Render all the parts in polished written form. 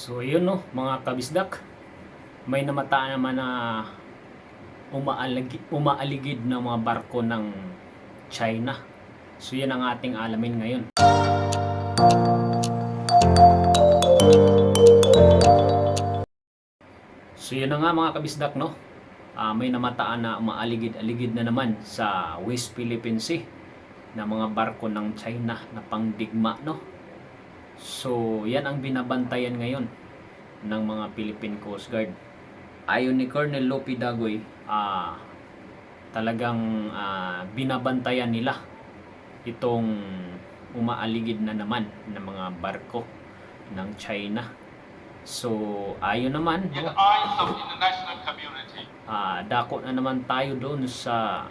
So yun no, mga kabisdak, may namataan naman na umaaligid na mga barko ng China. So yan ang ating alamin ngayon. So yun na nga mga kabisdak no, may namataan na umaaligid-aligid na naman sa West Philippine Sea na mga barko ng China na pangdigma no. So yan ang binabantayan ngayon ng mga Philippine Coast Guard. Ayon ni Colonel Lopi Dagoy, talagang binabantayan nila itong umaaligid na naman ng mga barko ng China. So ayon naman, in the eyes of international community, dako na naman tayo doon sa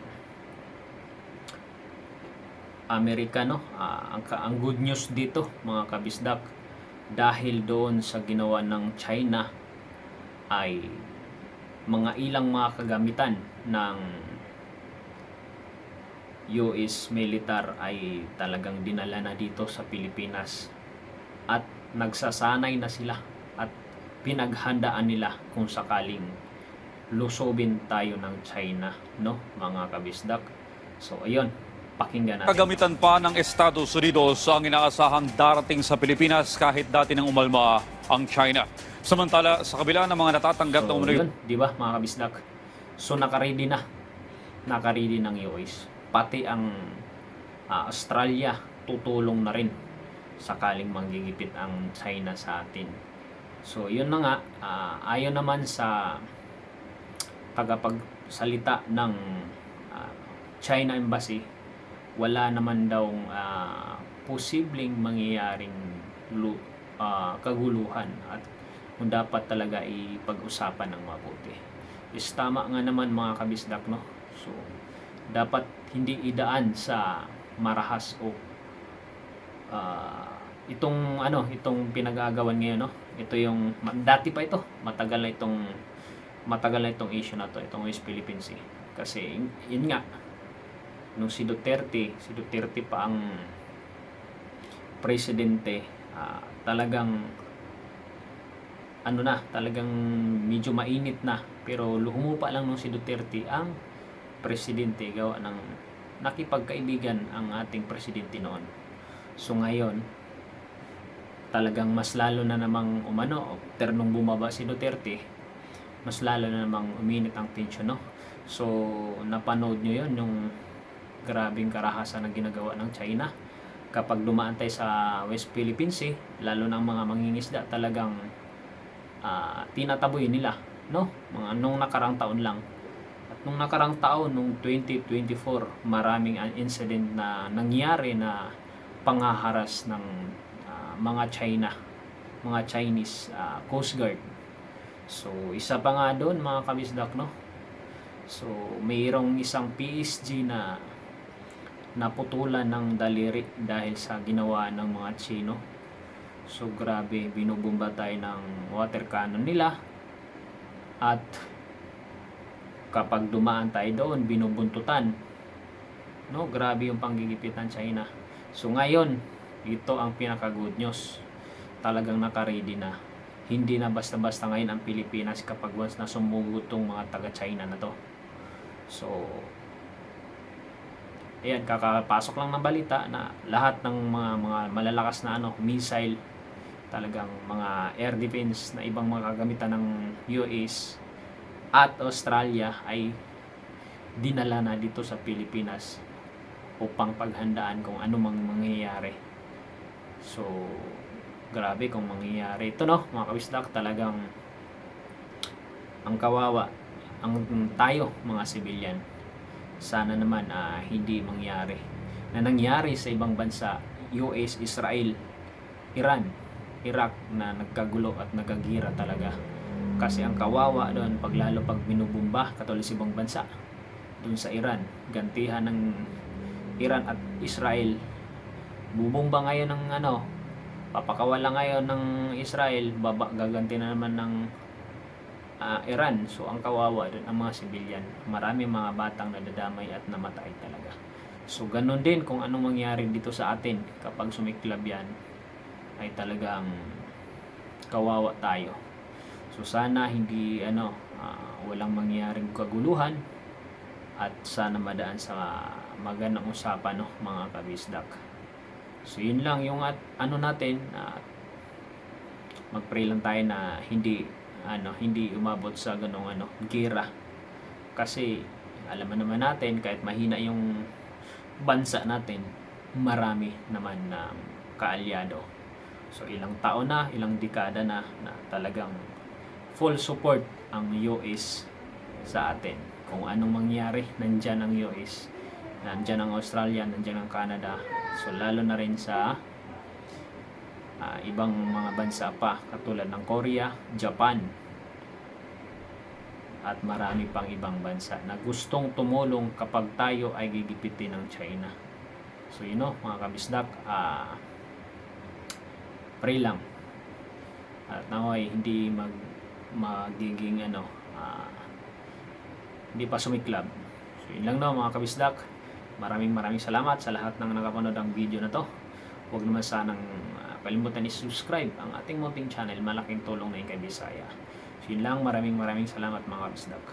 Amerika no. Ang good news dito mga kabisdak, dahil doon sa ginawa ng China ay mga ilang mga kagamitan ng US militar ay talagang dinala na dito sa Pilipinas at nagsasanay na sila at pinaghandaan nila kung sakaling lusobin tayo ng China no mga kabisdak. So ayun, pakinggan natin. Kagamitan pa ng Estados Unidos ang inaasahang darating sa Pilipinas kahit dati nang umalma ang China. Samantala, sa kabila ng mga natatanggap na umano'y... Yun, di ba mga kabisdak? So nakaready ng US. Pati ang Australia tutulong na rin sakaling manggigipit ang China sa atin. So yun na nga, ayon naman sa tagapagsalita ng China Embassy, wala naman daw posibleng mangyayaring kaguluhan at kung dapat talaga ipag-usapan ng mabuti. Is tama nga naman mga kabisdak no. So dapat hindi idaan sa marahas o itong pinagagawan ngayon no. Ito yung dati pa ito, matagal na itong issue na to, itong West Philippine Sea. Kasi yun nga, nung si Duterte pa ang presidente, talagang talagang medyo mainit na, pero humupa lang nung si Duterte ang presidente, gawa ng nakipagkaibigan ang ating presidente noon. So ngayon talagang mas lalo na namang nung bumaba si Duterte, mas lalo na namang uminit ang tensyon no. So napanood nyo yun, yung grabing karahasan na ginagawa ng China kapag dumaan tayo sa West Philippine Sea, lalo ng mga mangingisda, talagang tinataboy nila no, mga nung nakarang taon lang. At nung nakarang taon, nung 2024, maraming incident na nangyari na panghaharas ng mga Chinese Coast Guard. So isa pa nga doon mga kabisdak no. So mayroong isang PSG na naputulan ng daliri dahil sa ginawa ng mga Chino. So grabe, binubomba tayo ng water cannon nila, at kapag dumaan tayo doon, binubuntutan no. Grabe yung panggigipit ng China. So ngayon, ito ang pinaka good news, talagang naka-ready na. Hindi na basta-basta ngayon ang Pilipinas kapag once na sumugot tong mga taga-China na to. So ayan, kakapasok lang ng balita na lahat ng mga malalakas na missile, talagang mga air defense na ibang mga kagamitan ng US at Australia ay dinala na dito sa Pilipinas upang paghandaan kung ano mang mangyayari. So grabe kung mangyayari ito no mga kabisdak, talagang ang kawawa ang tayo mga civilian. Sana naman hindi mangyari na nangyari sa ibang bansa, US, Israel, Iran, Iraq, na nagkagulo at nagagira talaga. Kasi ang kawawa doon, lalo pag binubumba katulad sa ibang bansa doon sa Iran, gantihan ng Iran at Israel. Bubumba ngayon ng papakawala ngayon ng Israel, gaganti na naman ng Iran. So ang kawawa doon ang mga civilian, marami mga batang nadadamay at namatay talaga. So ganun din kung anong mangyari dito sa atin kapag sumiklab yan, ay talagang kawawa tayo. So sana hindi walang mangyaring kaguluhan at sana madaan sa magandang usapan, no, mga kabisdak. So yun lang yung natin, mag-pray lang tayo na hindi umabot sa ganong gera. Kasi alam naman natin, kahit mahina yung bansa natin, marami naman na kaalyado. So ilang taon na, ilang dekada na talagang full support ang US sa atin. Kung anong mangyari, nandyan ang US, nandyan ang Australia, nandyan ang Canada. So lalo na rin sa ibang mga bansa pa, katulad ng Korea, Japan, at marami pang ibang bansa na gustong tumulong kapag tayo ay gigipitin ng China. So mga kabisdak, pray lang at naway hindi magiging hindi pa sumiklab. So yun lang, mga kabisdak. Maraming salamat sa lahat ng nakapanood ang video na to. Huwag naman sanang kalimutan i-subscribe ang ating munting channel. Malaking tulong na yung kay Bisaya. So yun lang, maraming salamat, mga kabisdak.